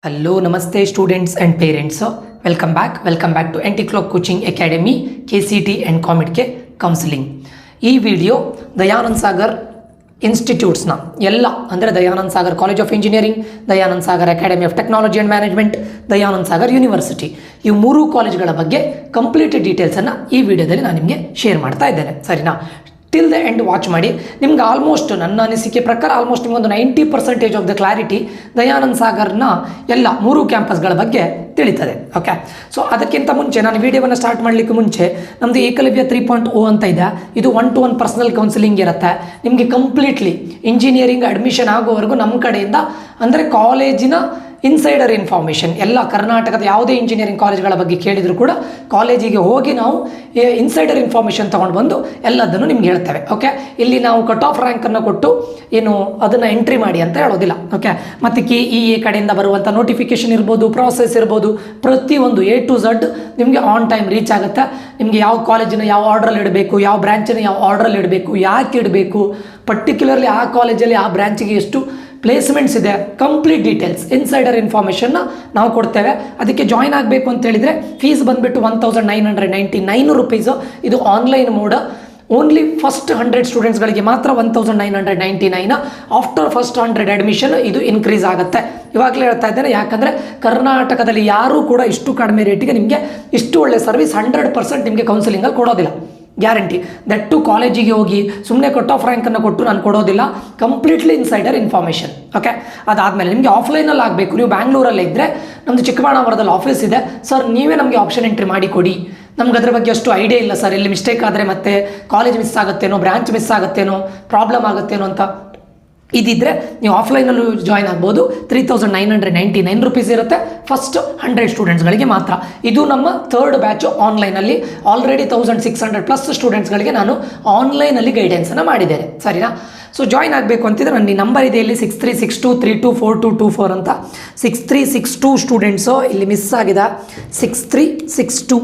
Hello, Namaste students and parents. Welcome back to Anti-Clock Coaching Academy, KCT and COMEDK Counseling. ಈ video Dayanand Sagar ಇನ್ಸ್ಟಿಟ್ಯೂಟ್ಸ್ನ ಎಲ್ಲ ಅಂದರೆ Dayanand Sagar college of engineering, Dayanand Sagar academy of technology and management, Dayanand Sagar university, ಈ ಮೂರು ಕಾಲೇಜ್ಗಳ ಬಗ್ಗೆ complete ಡೀಟೇಲ್ಸನ್ನು ಈ ವಿಡಿಯೋದಲ್ಲಿ ನಾನು ನಿಮಗೆ ಶೇರ್ ಮಾಡ್ತಾ ಇದ್ದೇನೆ. ಸರಿನಾ? ಟಿಲ್ ದ ಎಂಡ್ ವಾಚ್ ಮಾಡಿ. ನಿಮ್ಗೆ ಆಲ್ಮೋಸ್ಟ್ ನನ್ನ ಅನಿಸಿಕೆ ಪ್ರಕಾರ ಆಲ್ಮೋಸ್ಟ್ ನಿಮಗೊಂದು 90% ಆಫ್ ದ ಕ್ಲಾರಿಟಿ ದಯಾನಂದ್ ಸಾಗರ್ನ ಎಲ್ಲ ಮೂರು ಕ್ಯಾಂಪಸ್ಗಳ ಬಗ್ಗೆ ತಿಳಿತದೆ. ಓಕೆ, ಸೊ ಅದಕ್ಕಿಂತ ಮುಂಚೆ ನಾನು ವಿಡಿಯೋವನ್ನು ಸ್ಟಾರ್ಟ್ ಮಾಡಲಿಕ್ಕೆ ಮುಂಚೆ ನಮ್ಮದು ಏಕಲವ್ಯ 3.0 ಅಂತ ಇದೆ. ಇದು 1-to-1 ಪರ್ಸನಲ್ ಕೌನ್ಸಿಲಿಂಗ್ ಇರುತ್ತೆ. ನಿಮಗೆ ಕಂಪ್ಲೀಟ್ಲಿ ಇಂಜಿನಿಯರಿಂಗ್ ಅಡ್ಮಿಷನ್ ಆಗೋವರೆಗೂ ನಮ್ಮ ಕಡೆಯಿಂದ ಅಂದರೆ ಕಾಲೇಜಿನ ಇನ್ಸೈಡರ್ ಇನ್ಫಾರ್ಮೇಷನ್ ಎಲ್ಲ ಕರ್ನಾಟಕದ ಯಾವುದೇ ಇಂಜಿನಿಯರಿಂಗ್ ಕಾಲೇಜ್ಗಳ ಬಗ್ಗೆ ಕೇಳಿದರೂ ಕೂಡ ಕಾಲೇಜಿಗೆ ಹೋಗಿ ನಾವು ಇನ್ಸೈಡರ್ ಇನ್ಫಾರ್ಮೇಷನ್ ತೊಗೊಂಡು ಬಂದು ಎಲ್ಲದನ್ನು ನಿಮ್ಗೆ ಹೇಳ್ತೇವೆ. ಓಕೆ, ಇಲ್ಲಿ ನಾವು ಕಟ್ ಆಫ್ ರ್ಯಾಂಕನ್ನು ಕೊಟ್ಟು ಏನು ಅದನ್ನು ಎಂಟ್ರಿ ಮಾಡಿ ಅಂತ ಹೇಳೋದಿಲ್ಲ. ಓಕೆ, ಮತ್ತು KEA ಕಡೆಯಿಂದ ಬರುವಂಥ ನೋಟಿಫಿಕೇಷನ್ ಇರ್ಬೋದು, ಪ್ರಾಸೆಸ್ ಇರ್ಬೋದು, ಪ್ರತಿಯೊಂದು A to Z ನಿಮಗೆ ಆನ್ ಟೈಮ್ ರೀಚ್ ಆಗುತ್ತೆ. ನಿಮಗೆ ಯಾವ ಕಾಲೇಜಿನ ಯಾವ ಆರ್ಡ್ರಲ್ಲಿ ಇಡಬೇಕು, ಯಾವ ಬ್ರ್ಯಾಂಚಿನ ಯಾವ ಆರ್ಡ್ರಲ್ಲಿ ಇಡಬೇಕು, ಯಾಕೆ ಇಡಬೇಕು, ಪರ್ಟಿಕ್ಯುಲರ್ಲಿ ಆ ಕಾಲೇಜಲ್ಲಿ ಆ ಬ್ರ್ಯಾಂಚಿಗೆ ಎಷ್ಟು ಪ್ಲೇಸ್ಮೆಂಟ್ಸ್ ಇದೆ, ಕಂಪ್ಲೀಟ್ ಡೀಟೇಲ್ಸ್ ಇನ್ಸೈಡರ್ ಇನ್ಫಾರ್ಮೇಷನ್ನ ನಾವು ಕೊಡ್ತೇವೆ. ಅದಕ್ಕೆ ಜಾಯ್ನ್ ಆಗಬೇಕು ಅಂತ ಹೇಳಿದರೆ ಫೀಸ್ ಬಂದುಬಿಟ್ಟು 1999 ರುಪೀಸು. ಇದು ಆನ್ಲೈನ್ ಮೋಡ್. ಓನ್ಲಿ ಫಸ್ಟ್ 100 ಸ್ಟೂಡೆಂಟ್ಸ್ಗಳಿಗೆ ಮಾತ್ರ 1999. ಆಫ್ಟರ್ ಫಸ್ಟ್ 100 ಅಡ್ಮಿಷನ್ ಇದು ಇನ್ಕ್ರೀಸ್ ಆಗುತ್ತೆ. ಇವಾಗಲೇ ಹೇಳ್ತಾ ಇದ್ದೇನೆ, ಯಾಕಂದರೆ ಕರ್ನಾಟಕದಲ್ಲಿ ಯಾರೂ ಕೂಡ ಇಷ್ಟು ಕಡಿಮೆ ರೇಟಿಗೆ ನಿಮಗೆ ಇಷ್ಟು ಒಳ್ಳೆ ಸರ್ವಿಸ್ 100% ನಿಮಗೆ ಕೌನ್ಸಿಲಿಂಗಲ್ಲಿ ಕೊಡೋದಿಲ್ಲ. ಗ್ಯಾರಂಟಿ. ದಟ್ ಟು ಕಾಲೇಜಿಗೆ ಹೋಗಿ ಸುಮ್ಮನೆ ಕಟ್ ಆಫ್ ರ್ಯಾಂಕನ್ನು ಕೊಟ್ಟು ನಾನು ಕೊಡೋದಿಲ್ಲ. Completely insider information. ಓಕೆ, ಅದಾದಮೇಲೆ ನಿಮಗೆ ಆಫ್ಲೈನಲ್ಲಿ ಆಗಬೇಕು. ನೀವು ಬ್ಯಾಂಗ್ಳೂರಲ್ಲೇ ಇದ್ದರೆ ನಮ್ಮದು ಚಿಕ್ಕಬಳ್ಳಾಪುರದಲ್ಲಿ ಆಫೀಸ್ ಇದೆ. ಸರ್ ನೀವೇ ನಮಗೆ ಆಪ್ಷನ್ ಎಂಟ್ರಿ ಮಾಡಿ ಕೊಡಿ, ನಮ್ಗೆ ಅದ್ರ ಬಗ್ಗೆ ಅಷ್ಟು ಐಡಿಯಾ ಇಲ್ಲ ಸರ್, ಎಲ್ಲಿ ಮಿಸ್ಟೇಕ್ ಆದರೆ ಮತ್ತೆ ಕಾಲೇಜ್ ಮಿಸ್ ಆಗುತ್ತೇನೋ, ಬ್ರಾಂಚ್ ಮಿಸ್ ಆಗುತ್ತೇನೋ, ಪ್ರಾಬ್ಲಮ್ ಆಗುತ್ತೇನೋ ಅಂತ ಇದಿದ್ದರೆ ನೀವು ಆಫ್ಲೈನಲ್ಲೂ ಜಾಯ್ನ್ ಆಗ್ಬೋದು. 3999 ರುಪೀಸ್ ಇರುತ್ತೆ ಫಸ್ಟ್ 100 ಸ್ಟೂಡೆಂಟ್ಸ್ಗಳಿಗೆ ಮಾತ್ರ. ಇದು ನಮ್ಮ ಥರ್ಡ್ ಬ್ಯಾಚು ಆನ್ಲೈನಲ್ಲಿ. ಆಲ್ರೆಡಿ 1600+ ಸ್ಟೂಡೆಂಟ್ಸ್ಗಳಿಗೆ ನಾನು ಆನ್ಲೈನಲ್ಲಿ ಗೈಡೆನ್ಸನ್ನು ಮಾಡಿದ್ದೇನೆ. ಸರಿನಾ? ಸೊ ಜಾಯ್ನ್ ಆಗಬೇಕು ಅಂತಿದ್ರೆ ನನ್ನ ನಂಬರ್ ಇದೆ ಇಲ್ಲಿ 6362324224 ಅಂತ. 6362 ಸ್ಟೂಡೆಂಟ್ಸು ಇಲ್ಲಿ ಮಿಸ್ ಆಗಿದೆ. 6362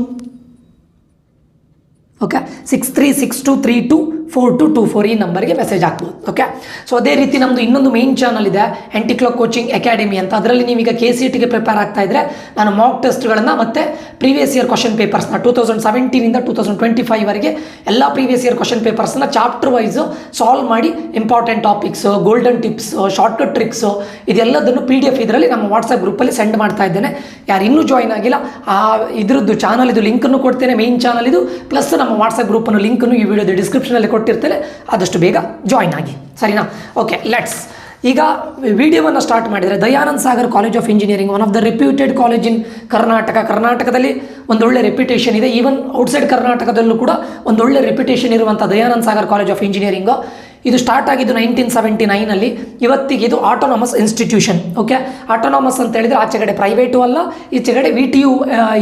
ಓಕೆ, 6362324224 ಈ ನಂಬರ್ಗೆ ಮೆಸೇಜ್ ಹಾಕ್ಬೋದು. ಓಕೆ, ಸೊ ಅದೇ ರೀತಿ ನಮ್ಮದು ಇನ್ನೊಂದು ಮೇನ್ ಚಾನಲ್ ಇದೆ, ಆ್ಯಂಟಿ-ಕ್ಲಾಕ್ ಕೋಚಿಂಗ್ ಅಕಾಡೆಮಿ ಅಂತ. ಅದರಲ್ಲಿ ನೀವೀಗ KCTಗೆ ಪ್ರಿಪೇರ್ ಆಗ್ತಾ ಇದ್ದರೆ ನಾನು ಮಾಕ್ ಟೆಸ್ಟ್ಗಳನ್ನು ಮತ್ತು ಪ್ರೀವಿಯಸ್ ಇಯರ್ ಕ್ವಶನ್ ಪೇಪರ್ಸ್ನ 2017ಇಂದ 2025ವರೆಗೆ ಎಲ್ಲ ಪ್ರೀವಿಯಸ್ ಇಯರ್ ಕ್ವಶನ್ ಪೇಪರ್ಸ್ನ ಚಾಪ್ಟರ್ ವೈಸು ಸಾಲ್ವ್ ಮಾಡಿ important topics, golden tips, shortcut tricks ಇದೆಲ್ಲದನ್ನು PDF ಇದರಲ್ಲಿ ನಮ್ಮ ವಾಟ್ಸಪ್ ಗ್ರೂಪಲ್ಲಿ ಸೆಂಡ್ ಮಾಡ್ತಾ ಇದ್ದೇನೆ. ಯಾರು ಇನ್ನೂ ಜಾಯ್ನ್ ಆಗಿಲ್ಲ ಇದ್ರದ್ದು ಚಾನಲ್ ಇದು ಲಿಂಕನ್ನು ಕೊಡ್ತೇನೆ, ಮೇನ್ ಚಾನಲ್ ಇದು, ಪ್ಲಸ್ ನಮ್ಮ ವಾಟ್ಸಪ್ ಗ್ರೂಪನ್ನು ಲಿಂಕನ್ನು ಈ ವಿಡಿಯೋದ ಡಿಸ್ಕ್ರಿಪ್ಷನಲ್ಲಿ ಕೊಟ್ಟಿರ್ತೇನೆ. ಆದಷ್ಟು ಬೇಗ ಜಾಯ್ನ್ ಆಗಿ. ಸರಿನಾ? ಓಕೆ, ಲೆಟ್ಸ್ ಈಗ ವಿಡಿಯೋವನ್ನು ಸ್ಟಾರ್ಟ್ ಮಾಡಿದರೆ Dayanand Sagar college of engineering one of the reputed college in ಕರ್ನಾಟಕದಲ್ಲಿ ಒಂದೊಳ್ಳೆ ರೆಪ್ಯುಟೇಷನ್ ಇದೆ. ಈವನ್ ಔಟ್ಸೈಡ್ ಕರ್ನಾಟಕದಲ್ಲೂ ಕೂಡ ಒಂದೊಳ್ಳೆ ರೆಪ್ಯುಟೇಷನ್ ಇರುವಂಥ Dayanand Sagar college of engineering. ಇದು ಸ್ಟಾರ್ಟ್ ಆಗಿದ್ದು 1979ನಲ್ಲಿ. ಇವತ್ತಿಗೆ ಇದು ಆಟೋನಾಮಸ್ ಇನ್ಸ್ಟಿಟ್ಯೂಷನ್. ಓಕೆ, ಆಟೋನಾಮಸ್ ಅಂತ ಹೇಳಿದರೆ ಆಚೆಗಡೆ ಪ್ರೈವೇಟು ಅಲ್ಲ, ಈಚೆಗಡೆ VTU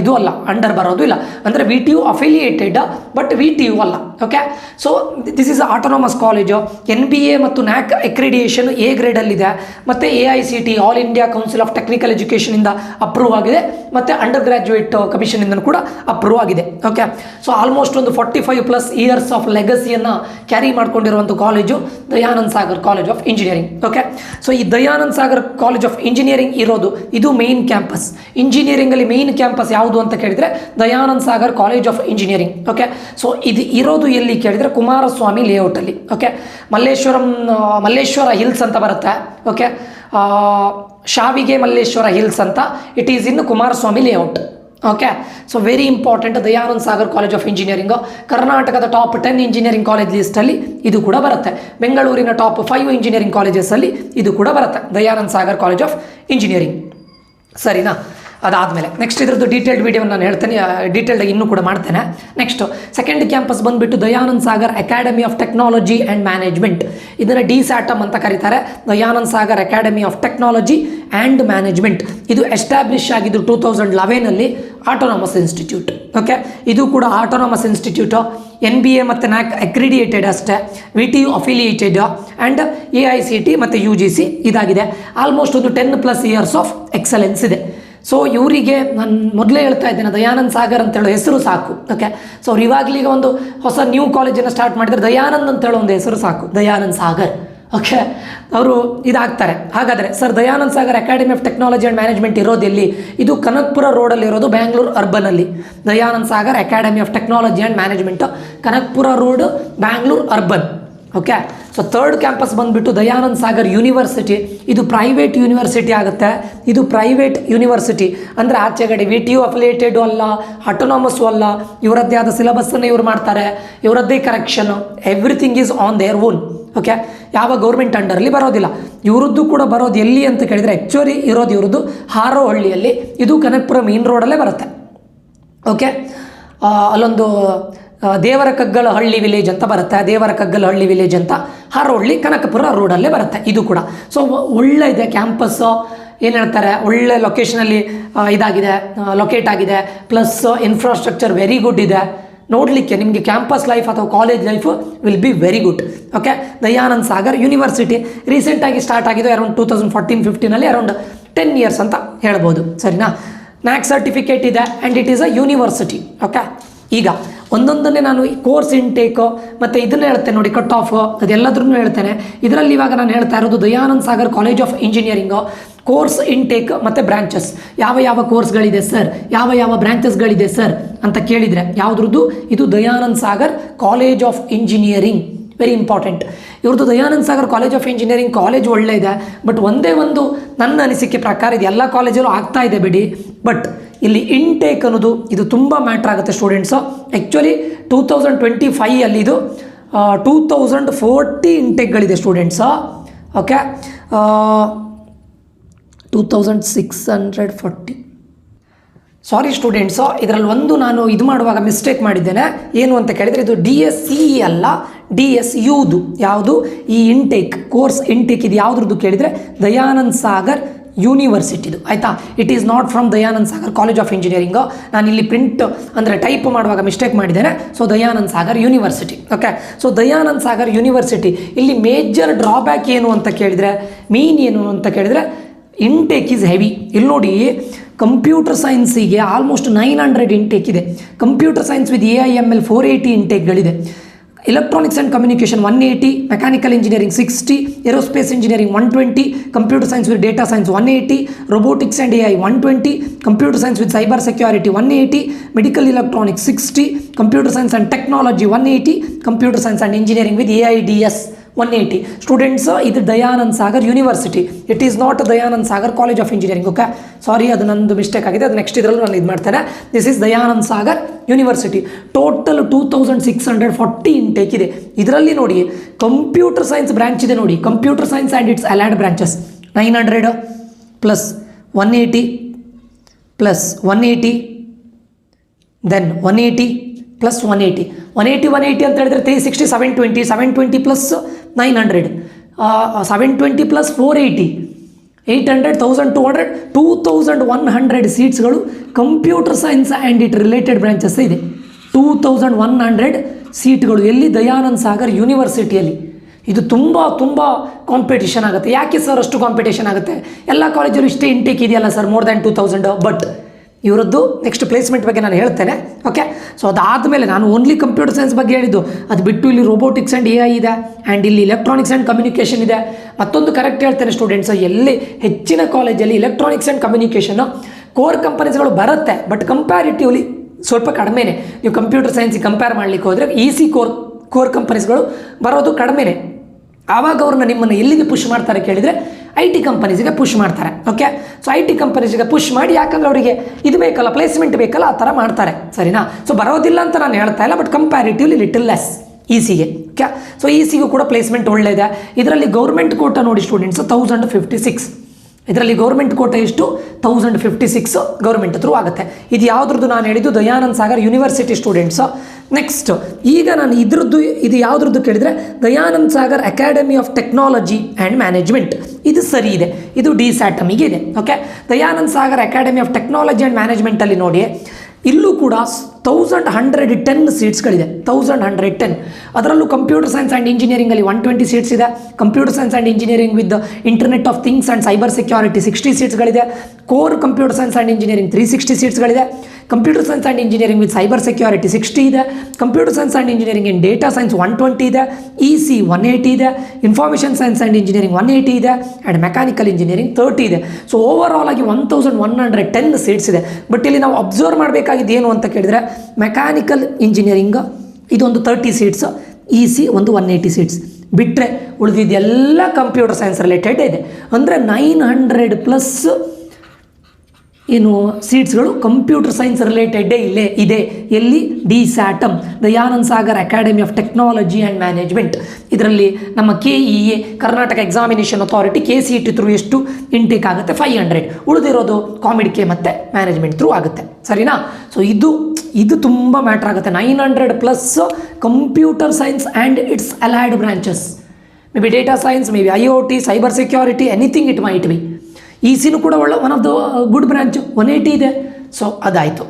ಇದು ಅಲ್ಲ, ಅಂಡರ್ ಬರೋದು ಇಲ್ಲ. ಅಂದರೆ VTU ಅಫಿಲಿಯೇಟೆಡ್ ಬಟ್ VTU ಅಲ್ಲ. Okay, so this is autonomous college. NBA ಮತ್ತು NAC ಅಕ್ರಿಡಿಯೇಷನ್ A ಗ್ರೇಡಲ್ಲಿದೆ. ಮತ್ತು AICT All India Council of Technical ಎಜುಕೇಷನಿಂದ ಅಪ್ರೂವ್ ಆಗಿದೆ. ಮತ್ತು ಅಂಡರ್ ಗ್ರ್ಯಾಜುಯೇಟ್ ಕಮಿಷನಿಂದ ಕೂಡ ಅಪ್ರೂವ್ ಆಗಿದೆ. ಓಕೆ, ಸೊ ಆಲ್ಮೋಸ್ಟ್ ಒಂದು 45+ ಇಯರ್ಸ್ ಆಫ್ ಲೆಗಸಿಯನ್ನು ಕ್ಯಾರಿ ಮಾಡ್ಕೊಂಡಿರುವಂಥ college Dayanand Sagar college of engineering. Okay, so ಈ Dayanand Sagar college of engineering ಇರೋದು ಇದು ಮೇನ್ ಕ್ಯಾಂಪಸ್. ಇಂಜಿನಿಯರಿಂಗಲ್ಲಿ ಮೇನ್ ಕ್ಯಾಂಪಸ್ ಯಾವುದು ಅಂತ ಕೇಳಿದರೆ Dayanand Sagar college of engineering. Okay, so ಇದು ಇರೋದು ಎಲ್ಲಿ ಕೇಳಿದರೆ ಕುಮಾರಸ್ವಾಮಿ ಲೇಔಟಲ್ಲಿ. ಓಕೆ, ಮಲ್ಲೇಶ್ವರ ಹಿಲ್ಸ್ ಅಂತ ಬರುತ್ತೆ. ಓಕೆ, ಶಾವಿಗೆ ಮಲ್ಲೇಶ್ವರ ಹಿಲ್ಸ್ ಅಂತ. It is in Kumaraswamy layout. Okay, so very important. Dayanand Sagar college of engineering ಕರ್ನಾಟಕದ ಟಾಪ್ 10 ಇಂಜಿನಿಯರಿಂಗ್ ಕಾಲೇಜ್ ಲಿಸ್ಟಲ್ಲಿ ಇದು ಕೂಡ ಬರುತ್ತೆ. ಬೆಂಗಳೂರಿನ ಟಾಪ್ 5 ಇಂಜಿನಿಯರಿಂಗ್ ಕಾಲೇಜಸಲ್ಲಿ ಇದು ಕೂಡ ಬರುತ್ತೆ, Dayanand Sagar college of engineering. ಸರಿನಾ? ಅದಾದಮೇಲೆ ನೆಕ್ಸ್ಟ್ ಇದ್ರದ್ದು ಡೀಟೇಲ್ಡ್ ವಿಡಿಯೋವನ್ನು ನಾನು ಹೇಳ್ತೇನೆ, ಡೀಟೇಲ್ಡಾಗಿ ಇನ್ನೂ ಕೂಡ ಮಾಡ್ತೇನೆ. ನೆಕ್ಸ್ಟ್ ಸೆಕೆಂಡ್ ಕ್ಯಾಂಪಸ್ ಬಂದುಬಿಟ್ಟು Dayanand Sagar academy of technology and management. ಇದನ್ನು DSATM ಅಂತ ಕರೀತಾರೆ. Dayanand Sagar academy of technology and management. ಇದು ಎಸ್ಟಾಬ್ಲಿಷ್ ಆಗಿದ್ದು 2011ನಲ್ಲಿ. Autonomous institute. ಓಕೆ, ಇದು ಕೂಡ ಆಟೋನಾಮಸ್ ಇನ್ಸ್ಟಿಟ್ಯೂಟು. NBA ಮತ್ತು NAC ಅಕ್ರಿಡಿಯೇಟೆಡ್ ಅಷ್ಟೇ. VTU ಅಫಿಲಿಯೇಟೆಡ್ ಆ್ಯಂಡ್ AICT ಮತ್ತು UGC ಇದಾಗಿದೆ. ಆಲ್ಮೋಸ್ಟ್ ಒಂದು 10+ ಇಯರ್ಸ್ ಆಫ್ ಎಕ್ಸಲೆನ್ಸ್ ಇದೆ. ಸೊ ಇವರಿಗೆ ನಾನು ಮೊದಲೇ ಹೇಳ್ತಾ ಇದ್ದೇನೆ, ದಯಾನಂದ್ ಸಾಗರ್ ಅಂತೇಳೋ ಹೆಸರು ಸಾಕು. ಓಕೆ, ಸೊ ಅವ್ರು ಇವಾಗಲೀಗ ಒಂದು ಹೊಸ ನ್ಯೂ ಕಾಲೇಜನ್ನು ಸ್ಟಾರ್ಟ್ ಮಾಡಿದರೆ ದಯಾನಂದ್ ಅಂತೇಳೋ ಒಂದು ಹೆಸರು ಸಾಕು, ದಯಾನಂದ್ ಸಾಗರ್. ಓಕೆ, ಅವರು ಇದಾಗ್ತಾರೆ. ಹಾಗಾದರೆ sir Dayanand Sagar academy of technology and management ಇರೋದೆಲ್ಲಿ? ಇದು ಕನಕ್ಪುರ ರೋಡಲ್ಲಿ ಇರೋದು, ಬ್ಯಾಂಗ್ಳೂರು ಅರ್ಬನಲ್ಲಿ. Dayanand Sagar academy of technology and management, Kanakpura road, Bangalore urban. Okay, so third campus ಬಂದುಬಿಟ್ಟು ದಯಾನಂದ್ ಸಾಗರ್ ಯೂನಿವರ್ಸಿಟಿ. ಇದು ಪ್ರೈವೇಟ್ ಯೂನಿವರ್ಸಿಟಿ ಆಗುತ್ತೆ. ಇದು ಪ್ರೈವೇಟ್ ಯೂನಿವರ್ಸಿಟಿ ಅಂದರೆ ಆಚೆಗಡೆ VTU ಅಫಿಲಿಯೇಟೆಡು ಅಲ್ಲ, ಆಟೋನಾಮಸ್ಸು ಅಲ್ಲ. ಇವರದ್ದೇ ಆದ ಸಿಲೆಬಸ್ಸನ್ನು ಇವ್ರು ಮಾಡ್ತಾರೆ, ಇವರದ್ದೇ correction, everything is on their own. Okay, ಯಾವ ಗೌರ್ಮೆಂಟ್ ಅಂಡರಲ್ಲಿ ಬರೋದಿಲ್ಲ. ಇವರದ್ದು ಕೂಡ ಬರೋದು ಎಲ್ಲಿ ಅಂತ ಕೇಳಿದರೆ ಆ್ಯಕ್ಚುಲಿ ಇರೋದು ಇವ್ರದ್ದು ಹಾರೋಹಳ್ಳಿಯಲ್ಲಿ. ಇದು ಕನಕಪುರ ಮೇನ್ ರೋಡಲ್ಲೇ ಬರುತ್ತೆ. ಓಕೆ, ಅಲ್ಲೊಂದು ದೇವರ ಕಗ್ಗಲ ಹಳ್ಳಿ ವಿಲೇಜ್ ಅಂತ ಬರುತ್ತೆ, ದೇವರ ಕಗ್ಗಲ ಹಳ್ಳಿ ವಿಲೇಜ್ ಅಂತ, ಹಾರೋಹಳ್ಳಿ ಕನಕಪುರ ರೋಡಲ್ಲೇ ಬರುತ್ತೆ ಇದು ಕೂಡ. ಸೊ ಒಳ್ಳೆ ಇದೆ ಕ್ಯಾಂಪಸ್ಸು, ಏನು ಹೇಳ್ತಾರೆ, ಒಳ್ಳೆ ಲೊಕೇಶನಲ್ಲಿ ಇದಾಗಿದೆ, ಲೊಕೇಟ್ ಆಗಿದೆ. ಪ್ಲಸ್ ಇನ್ಫ್ರಾಸ್ಟ್ರಕ್ಚರ್ ವೆರಿ ಗುಡ್ ಇದೆ. ನೋಡಲಿಕ್ಕೆ ನಿಮಗೆ ಕ್ಯಾಂಪಸ್ ಲೈಫ್ ಅಥವಾ college life will be very good. Okay, Dayanand Sagar university ರೀಸೆಂಟಾಗಿ ಸ್ಟಾರ್ಟ್ ಆಗಿದ್ದು ಅರೌಂಡ್ 2014-15 ಅರೌಂಡ್ 10 ಇಯರ್ಸ್ ಅಂತ ಹೇಳ್ಬೋದು. ಸರಿನಾ? ನ್ಯಾಕ್ ಸರ್ಟಿಫಿಕೇಟ್ ಇದೆ and it is a university. Okay, ಈಗ ಒಂದೊಂದನ್ನೇ ನಾನು ಕೋರ್ಸ್ ಇಂಟೇಕು ಮತ್ತು ಇದನ್ನು ಹೇಳ್ತೇನೆ ನೋಡಿ, ಕಟ್ ಆಫ್ ಅದೆಲ್ಲದ್ರೂ ಹೇಳ್ತೇನೆ. ಇದರಲ್ಲಿ ಇವಾಗ ನಾನು ಹೇಳ್ತಾ ಇರೋದು Dayanand Sagar college of engineering course intake ಮತ್ತು ಬ್ರಾಂಚಸ್. ಯಾವ ಯಾವ ಕೋರ್ಸ್ಗಳಿದೆ ಸರ್, ಯಾವ ಯಾವ ಬ್ರಾಂಚಸ್ಗಳಿದೆ ಸರ್ ಅಂತ ಕೇಳಿದರೆ ಯಾವುದ್ರದ್ದು? ಇದು Dayanand Sagar college of engineering. Very important. ಇವ್ರದ್ದು Dayanand Sagar college of engineering college ಒಳ್ಳೆ ಇದೆ. ಬಟ್ ಒಂದೇ ಒಂದು ನನ್ನ ಅನಿಸಿಕೆ ಪ್ರಕಾರ ಇದು ಎಲ್ಲ ಕಾಲೇಜಲ್ಲೂ ಆಗ್ತಾ ಇದೆ ಬಿಡಿ, ಬಟ್ ಇಲ್ಲಿ ಇಂಟೇಕ್ ಅನ್ನೋದು ಇದು ತುಂಬ ಮ್ಯಾಟ್ರ್ ಆಗುತ್ತೆ ಸ್ಟೂಡೆಂಟ್ಸು. ಆ್ಯಕ್ಚುಲಿ 2025 ಇದು 2040 ಇಂಟೇಕ್ಗಳಿದೆ ಸ್ಟೂಡೆಂಟ್ಸು. ಓಕೆ, 2640. ಸಾರಿ ಸ್ಟೂಡೆಂಟ್ಸು, ಇದರಲ್ಲಿ ಒಂದು ನಾನು ಇದು ಮಾಡುವಾಗ ಮಿಸ್ಟೇಕ್ ಮಾಡಿದ್ದೇನೆ. ಏನು ಅಂತ ಕೇಳಿದರೆ ಇದು DSCE ಅಲ್ಲ, DSUದು. ಯಾವುದು ಈ ಇಂಟೇಕ್ ಕೋರ್ಸ್ ಇಂಟೇಕ್ ಇದು ಯಾವುದ್ರದ್ದು ಕೇಳಿದರೆ ದಯಾನಂದ್ ಸಾಗರ್ ಯೂನಿವರ್ಸಿಟಿದು. ಆಯಿತಾ? It is not from Dayanand Sagar college of engineering. ನಾನು ಇಲ್ಲಿ ಪ್ರಿಂಟ್ ಅಂದರೆ ಟೈಪ್ ಮಾಡುವಾಗ ಮಿಸ್ಟೇಕ್ ಮಾಡಿದ್ದೇನೆ. So Dayanand Sagar university. Okay, so Dayanand Sagar university ಇಲ್ಲಿ ಮೇಜರ್ ಡ್ರಾಬ್ಯಾಕ್ ಏನು ಅಂತ ಕೇಳಿದರೆ, ಮೇನ್ ಏನು ಅಂತ ಕೇಳಿದರೆ ಇಂಟೇಕ್ ಈಸ್ ಹೆವಿ. ಇಲ್ಲಿ ನೋಡಿ, ಕಂಪ್ಯೂಟರ್ ಸೈನ್ಸಿಗೆ ಆಲ್ಮೋಸ್ಟ್ 900 ಇಂಟೇಕ್ ಇದೆ. ಕಂಪ್ಯೂಟರ್ ಸೈನ್ಸ್ ವಿತ್ AIML 480 ಇಂಟೇಕ್ಗಳಿದೆ. Electronics and communication 180, mechanical engineering 60, aerospace engineering 120, computer science with data science 180, robotics and AI 120, computer science with cyber security 180, medical electronics 60, computer science and technology 180, computer science and engineering with AIDS 180. Students, ಇದು Dayanand Sagar university. It is not Dayanand Sagar college of engineering. Okay, ಸಾರಿ, ಅದು ನಂದು mistake ಆಗಿದೆ. ಅದು next ಇದರಲ್ಲೂ ನಾನು ಇದು ಮಾಡ್ತೇನೆ. This is Dayanand Sagar university. Total 2640 intake ಇದೆ. ಇದರಲ್ಲಿ ನೋಡಿ, ಕಂಪ್ಯೂಟರ್ ಸೈನ್ಸ್ ಬ್ರಾಂಚ್ ಇದೆ ನೋಡಿ, computer science and its allied branches 900 plus 180 plus 180 then 180 plus 180 180 ಅಂತ ಹೇಳಿದ್ರೆ 360, 720 ಪ್ಲಸ್ 900, 720 ಪ್ಲಸ್ 480, 800, 1200, 2100 ಸೀಟ್ಸ್ಗಳು computer science and it related branches ಇದೆ. 2100 ಸೀಟ್ಗಳು ಎಲ್ಲಿ? ದಯಾನಂದ್ ಸಾಗರ್ ಯೂನಿವರ್ಸಿಟಿಯಲ್ಲಿ. ಇದು ತುಂಬ ತುಂಬ ಕಾಂಪಿಟೇಷನ್ ಆಗುತ್ತೆ. ಯಾಕೆ ಸರ್ ಅಷ್ಟು ಕಾಂಪಿಟೇಷನ್ ಆಗುತ್ತೆ? ಎಲ್ಲ ಕಾಲೇಜಲ್ಲೂ ಇಷ್ಟೇ ಇಂಟೇಕ್ ಇದೆಯಲ್ಲ ಸರ್, ಮೋರ್ ದ್ಯಾನ್ 2000. ಬಟ್ ಇವರದ್ದು ನೆಕ್ಸ್ಟ್ ಪ್ಲೇಸ್ಮೆಂಟ್ ಬಗ್ಗೆ ನಾನು ಹೇಳ್ತೇನೆ. ಓಕೆ, ಸೊ ಅದಾದಮೇಲೆ ನಾನು ಓನ್ಲಿ ಕಂಪ್ಯೂಟರ್ ಸೈನ್ಸ್ ಬಗ್ಗೆ ಹೇಳಿದ್ದು. ಅದು ಬಿಟ್ಟು ಇಲ್ಲಿ ರೋಬೋಟಿಕ್ಸ್ ಆ್ಯಂಡ್ AI ಇದೆ, ಆ್ಯಂಡ್ ಇಲ್ಲಿ ಎಲೆಕ್ಟ್ರಾನಿಕ್ಸ್ ಆ್ಯಂಡ್ ಕಮ್ಯುನಿಕೇಷನ್ ಇದೆ. ಮತ್ತೊಂದು ಕರೆಕ್ಟ್ ಹೇಳ್ತೇನೆ ಸ್ಟೂಡೆಂಟ್ಸ್, ಎಲ್ಲಿ ಹೆಚ್ಚಿನ ಕಾಲೇಜಲ್ಲಿ ಎಲೆಕ್ಟ್ರಾನಿಕ್ಸ್ ಆ್ಯಂಡ್ ಕಮ್ಯುನಿಕೇಷನ್ನು ಕೋರ್ ಕಂಪನೀಸ್ಗಳು ಬರುತ್ತೆ, ಬಟ್ ಕಂಪ್ಯಾರಿಟಿವ್ಲಿ ಸ್ವಲ್ಪ ಕಡಿಮೆನೇ. ನೀವು ಕಂಪ್ಯೂಟರ್ ಸೈನ್ಸಿಗೆ ಕಂಪೇರ್ ಮಾಡಲಿಕ್ಕೆ ಹೋದರೆ ಈಸಿ ಕೋರ್ ಕಂಪನೀಸ್ಗಳು ಬರೋದು ಕಡಿಮೆನೇ. ಆವಾಗ ಅವ್ರನ್ನ ನಿಮ್ಮನ್ನು ಎಲ್ಲಿಗೆ ಪುಷ್ ಮಾಡ್ತಾರೆ ಕೇಳಿದರೆ IT ಕಂಪನೀಸಿಗೆ ಪುಷ್ ಮಾಡ್ತಾರೆ. ಓಕೆ, ಸೊ IT ಕಂಪನೀಸಿಗೆ ಪುಷ್ ಮಾಡಿ, ಯಾಕಂದರೆ ಅವರಿಗೆ ಇದು ಬೇಕಲ್ಲ, ಪ್ಲೇಸ್ಮೆಂಟ್ ಬೇಕಲ್ಲ, ಆ ಥರ ಮಾಡ್ತಾರೆ. ಸರಿನಾ? ಸೊ ಬರೋದಿಲ್ಲ ಅಂತ ನಾನು ಹೇಳ್ತಾ ಇಲ್ಲ, ಬಟ್ ಕಂಪ್ಯಾರಿಟಿವ್ಲಿ ಲಿಟಲ್ ಲೆಸ್ ECಗೆ. ಓಕೆ, ಸೊ ECಗೂ ಕೂಡ ಪ್ಲೇಸ್ಮೆಂಟ್ ಒಳ್ಳೆಯದೆ. ಇದರಲ್ಲಿ ಗೌರ್ಮೆಂಟ್ ಕೋಟ ನೋಡಿ ಸ್ಟೂಡೆಂಟ್ಸ್ 1056. ಇದರಲ್ಲಿ ಗೌರ್ಮೆಂಟ್ ಕೋಟೆ ಎಷ್ಟು? 1056 ಗೌರ್ಮೆಂಟ್ ಥ್ರೂ ಆಗುತ್ತೆ. ಇದು ಯಾವುದ್ರದ್ದು ನಾನು ಹೇಳಿದ್ದು? Dayanand Sagar university students. Next ಈಗ ನಾನು ಇದ್ರದ್ದು ಇದು ಯಾವುದ್ರದ್ದು ಕೇಳಿದರೆ Dayanand Sagar academy of technology and management. ಇದು ಸರಿ ಇದೆ, ಇದು DSATಮಿಗೆ ಇದೆ. Okay, Dayanand Sagar academy of technology and ಮ್ಯಾನೇಜ್ಮೆಂಟಲ್ಲಿ ನೋಡಿ, ಇಲ್ಲೂ ಕೂಡ 1110 ಸೀಟ್ಸ್ಗಳಿದೆ. 1110 ಅದರಲ್ಲೂ ಕಂಪ್ಯೂಟರ್ ಸೈನ್ಸ್ ಆ್ಯಂಡ್ ಇಂಜಿನಿಯರಿಂಗಲ್ಲಿ 120 ಸೀಟ್ಸ್ ಇದೆ. Computer science and engineering with internet of things and cyber security 60 ಸೀಟ್ಸ್ಗಳಿದೆ. Core computer science and engineering 360 ಸೀಟ್ಸ್ಗಳಿದೆ. Computer science and engineering with cyber security 60 ಇದೆ. Computer science and engineering in data science 120 ಇದೆ. EC 180 ಇದೆ. Information science and engineering 180 ಇದೆ. And mechanical engineering 30 ಇದೆ. So over all ಆಗಿ 1110 seats ಇದೆ. But ಇಲ್ಲಿ ನಾವು observe ಮಾಡಬೇಕಾಗಿದ್ದು ಏನು ಅಂತ ಕೇಳಿದರೆ, ಮೆಕ್ಯಾನಿಕಲ್ ಇಂಜಿನಿಯರಿಂಗ್ ಇದೊಂದು 30 ಸೀಟ್ಸ್, EC ಒಂದು 180 ಸೀಟ್ಸ್ ಬಿಟ್ಟರೆ ಉಳಿದಿದ್ದೆಲ್ಲ ಕಂಪ್ಯೂಟರ್ ಸೈನ್ಸ್ ರಿಲೇಟೆಡ್ ಇದೆ. ಅಂದರೆ 900+ ಏನು ಸೀಟ್ಸ್ಗಳು ಕಂಪ್ಯೂಟರ್ ಸೈನ್ಸ್ ರಿಲೇಟೆಡ್ಡೇ ಇದೆ. ಎಲ್ಲಿ? DSATM, Dayanand Sagar academy of technology and management. ಇದರಲ್ಲಿ ನಮ್ಮ KEA, Karnataka examination authority, KCET through ಎಷ್ಟು ಇಂಟೇಕ್ ಆಗುತ್ತೆ? 500. ಉಳಿದಿರೋದು COMEDK ಮತ್ತು ಮ್ಯಾನೇಜ್ಮೆಂಟ್ ಥ್ರೂ ಆಗುತ್ತೆ. ಸರಿನಾ? ಸೊ ಇದು ತುಂಬ ಮ್ಯಾಟ್ರ್ ಆಗುತ್ತೆ. 900+ computer science and its allied branches, may be data science, may be IoT, cyber security, anything it might be. ECನೂ ಕೂಡ one of the good branch, 180 ಇದೆ. ಸೊ ಅದಾಯಿತು.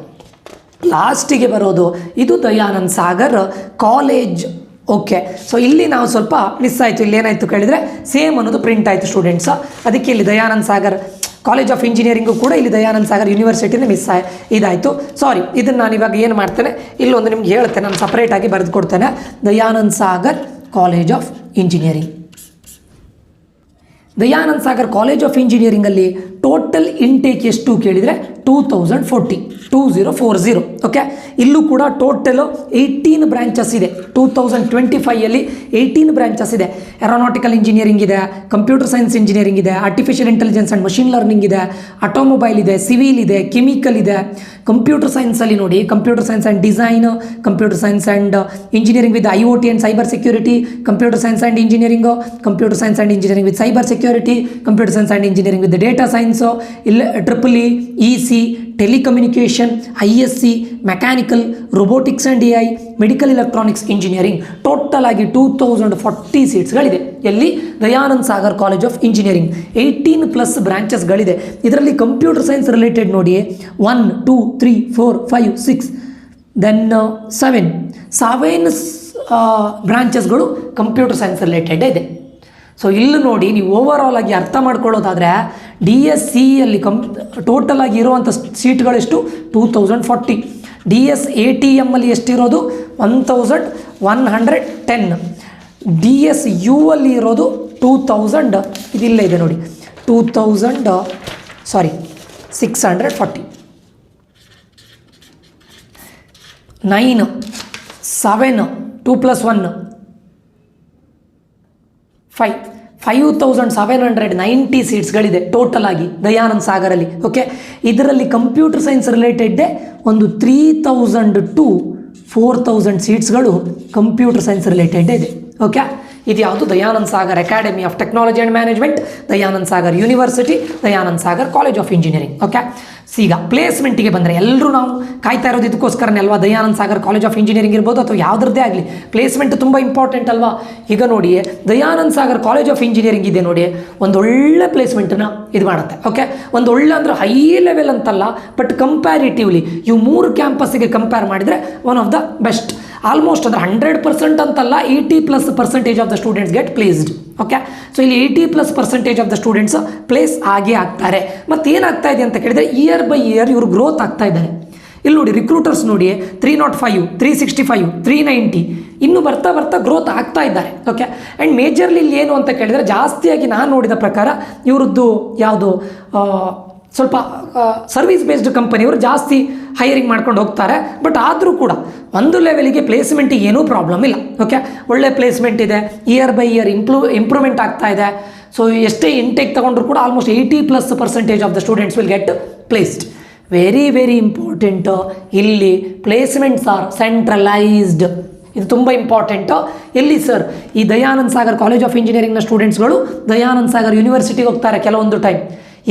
ಲಾಸ್ಟಿಗೆ ಬರೋದು ಇದು Dayanand Sagar college. Okay, so ಇಲ್ಲಿ ನಾವು ಸ್ವಲ್ಪ ಮಿಸ್ ಆಯಿತು. ಇಲ್ಲಿ ಏನಾಯಿತು ಕೇಳಿದರೆ, ಸೇಮ್ ಅನ್ನೋದು ಪ್ರಿಂಟ್ ಆಯಿತು ಸ್ಟೂಡೆಂಟ್ಸ್. ಅದಕ್ಕೆ ಇಲ್ಲಿ Dayanand Sagar college of engineering ಕೂಡ ಇಲ್ಲಿ ದಯಾನಂದ್ ಸಾಗರ್ ಯೂನಿವರ್ಸಿಟಿನೇ ಇದಾಯಿತು. ಸಾರಿ, ಇದನ್ನು ನಾನು ಇವಾಗ ಏನು ಮಾಡ್ತೇನೆ, ಇಲ್ಲೊಂದು ನಿಮ್ಗೆ ಹೇಳ್ತೇನೆ, ನಾನು ಸಪ್ರೇಟಾಗಿ ಬರೆದು ಕೊಡ್ತೇನೆ. Dayanand Sagar college of engineering. Dayanand Sagar college of ಇಂಜಿನಿಯರಿಂಗಲ್ಲಿ ಟೋಟಲ್ ಇಂಟೇಕ್ ಎಷ್ಟು ಕೇಳಿದರೆ 2040. ಓಕೆ, ಇಲ್ಲೂ ಕೂಡ ಟೋಟಲು 18 ಬ್ರಾಂಚಸ್ ಇದೆ. 2025ಯಲ್ಲಿ 18 ಬ್ರಾಂಚಸ್ ಇದೆ. ಏರೋನಾಟಿಕಲ್ ಇಂಜಿನಿಯರಿಂಗ್ ಇದೆ, ಕಂಪ್ಯೂಟರ್ ಸೈನ್ಸ್ ಇಂಜಿನಿಯರಿಂಗ್ ಇದೆ, artificial intelligence and machine learning ಇದೆ, ಆಟೋಮೊಬೈಲ್ ಇದೆ, ಸಿವಿಲ್ ಇದೆ, ಕೆಮಿಕಲ್ ಇದೆ. ಕಂಪ್ಯೂಟರ್ ಸೈನ್ಸಲ್ಲಿ ನೋಡಿ, computer science and design, computer science and engineering with IoT and cyber security, computer science and engineering, computer science and engineering with cyber security, computer science and engineering with data science, EEE, EC, telecommunication, ISC, mechanical, robotics and AI, medical electronics engineering. Total ಆಗಿ 2040 ಸೀಟ್ಸ್ಗಳಿದೆ. ಎಲ್ಲಿ? Dayanand Sagar college of engineering. 18+ ಬ್ರಾಂಚಸ್ಗಳಿದೆ. ಇದರಲ್ಲಿ computer science related ನೋಡಿ 1 2 3 4 5 6 then 7 ಬ್ರಾಂಚಸ್ಗಳು computer science related ಇದೆ. So ಇಲ್ಲಿ ನೋಡಿ, ನೀವು over all ಆಗಿ ಅರ್ಥ ಮಾಡ್ಕೊಳ್ಳೋದಾದರೆ DSCಯಲ್ಲಿ ಟೋಟಲ್ ಆಗಿ ಇರುವಂಥ ಸೀಟ್ಗಳೆಷ್ಟು? 2040. DSATMಲ್ಲಿ ಎಷ್ಟಿರೋದು? 1110. DSU ಅಲ್ಲಿ ಇರೋದು 2000, ಇದಿಲ್ಲ ಇದೆ ನೋಡಿ, 640. 9 7 2 + 1 5790 ಸೀಟ್ಸ್ಗಳಿದೆ ಟೋಟಲ್ ಆಗಿ ದಯಾನಂದ್ ಸಾಗರಲ್ಲಿ. ಓಕೆ, ಇದರಲ್ಲಿ ಕಂಪ್ಯೂಟರ್ ಸೈನ್ಸ್ ರಿಲೇಟೆಡ್ಡೇ ಒಂದು 3000 to 4000 ಸೀಟ್ಸ್ಗಳು ಕಂಪ್ಯೂಟರ್ ಸೈನ್ಸ್ ರಿಲೇಟೆಡ್ ಇದೆ. ಓಕೆ, ಇದು ಯಾವುದು? Dayanand Sagar academy of technology and management, Dayanand Sagar university, Dayanand Sagar college of engineering. Okay, ಈಗ ಪ್ಲೇಸ್ಮೆಂಟಿಗೆ ಬಂದರೆ ಎಲ್ಲರೂ ನಾವು ಕಾಯ್ತಾ ಇರೋದು ಇದಕ್ಕೋಸ್ಕರನೇ ಅಲ್ವಾ? Dayanand Sagar college of engineering ಇರ್ಬೋದು ಅಥವಾ ಯಾವುದ್ರದ್ದೇ ಆಗಲಿ, ಪ್ಲೇಸ್ಮೆಂಟ್ ತುಂಬ ಇಂಪಾರ್ಟೆಂಟ್ ಅಲ್ವಾ? ಈಗ ನೋಡಿ, Dayanand Sagar college of engineering ಇದೆ ನೋಡಿ, ಒಂದು ಒಳ್ಳೆ ಪ್ಲೇಸ್ಮೆಂಟನ್ನ ಇದು ಮಾಡುತ್ತೆ. ಓಕೆ, ಒಂದು ಒಳ್ಳೆ ಅಂದರೆ ಹೈ ಲೆವೆಲ್ ಅಂತಲ್ಲ, ಬಟ್ ಕಂಪ್ಯಾರಿಟಿವ್ಲಿ ಇವು 3 ಕ್ಯಾಂಪಸ್ಸಿಗೆ ಕಂಪೇರ್ ಮಾಡಿದರೆ one of the best. Almost ಅಂದರೆ 100% ಅಂತಲ್ಲ, 80+% of the students get placed. Okay, so ಇಲ್ಲಿ 80+% ಆಫ್ ದ ಸ್ಟೂಡೆಂಟ್ಸ್ ಪ್ಲೇಸ್ ಆಗೇ ಆಗ್ತಾರೆ. ಮತ್ತು ಏನಾಗ್ತಾ ಇದೆ ಅಂತ ಕೇಳಿದರೆ, ಇಯರ್ ಬೈ ಇಯರ್ ಇವರು ಗ್ರೋತ್ ಆಗ್ತಾ ಇದ್ದಾರೆ. ಇಲ್ಲಿ ನೋಡಿ, ರಿಕ್ರೂಟರ್ಸ್ ನೋಡಿ 305, 365, 390 ಇನ್ನು ಬರ್ತಾ ಬರ್ತಾ ಗ್ರೋತ್ ಆಗ್ತಾ ಇದ್ದಾರೆ. ಓಕೆ, ಆ್ಯಂಡ್ ಮೇಜರ್ಲಿ ಇಲ್ಲಿ ಏನು ಅಂತ ಕೇಳಿದರೆ, ಜಾಸ್ತಿಯಾಗಿ ನಾನು ನೋಡಿದ ಪ್ರಕಾರ ಇವ್ರದ್ದು ಯಾವುದು ಸ್ವಲ್ಪ ಸರ್ವಿಸ್ ಬೇಸ್ಡ್ ಕಂಪನಿಯವರು ಜಾಸ್ತಿ ಹೈರಿಂಗ್ ಮಾಡ್ಕೊಂಡು ಹೋಗ್ತಾರೆ. ಬಟ್ ಆದರೂ ಕೂಡ ಒಂದು ಲೆವೆಲಿಗೆ ಪ್ಲೇಸ್ಮೆಂಟಿಗೆ ಏನೂ ಪ್ರಾಬ್ಲಮ್ ಇಲ್ಲ. ಓಕೆ, ಒಳ್ಳೆ ಪ್ಲೇಸ್ಮೆಂಟ್ ಇದೆ, ಇಯರ್ ಬೈ ಇಯರ್ ಇಂಪ್ರೂವ್ಮೆಂಟ್ ಆಗ್ತಾ ಇದೆ. ಸೊ ಎಷ್ಟೇ ಇಂಟೇಕ್ ತೊಗೊಂಡ್ರು ಕೂಡ almost 80+% of the students will get placed. Very very important, ಇಲ್ಲಿ ಪ್ಲೇಸ್ಮೆಂಟ್ಸ್ ಆರ್ ಸೆಂಟ್ರಲೈಸ್ಡ್. ಇದು ತುಂಬ ಇಂಪಾರ್ಟೆಂಟು. ಎಲ್ಲಿ ಸರ್? ಈ ದಯಾನಂದ್ ಸಾಗರ್ ಕಾಲೇಜ್ ಆಫ್ ಇಂಜಿನಿಯರಿಂಗ್ನ ಸ್ಟೂಡೆಂಟ್ಸ್ಗಳು ದಯಾನಂದ್ ಸಾಗರ್ ಯೂನಿವರ್ಸಿಟಿಗೆ ಹೋಗ್ತಾರೆ ಕೆಲವೊಂದು ಟೈಮ್.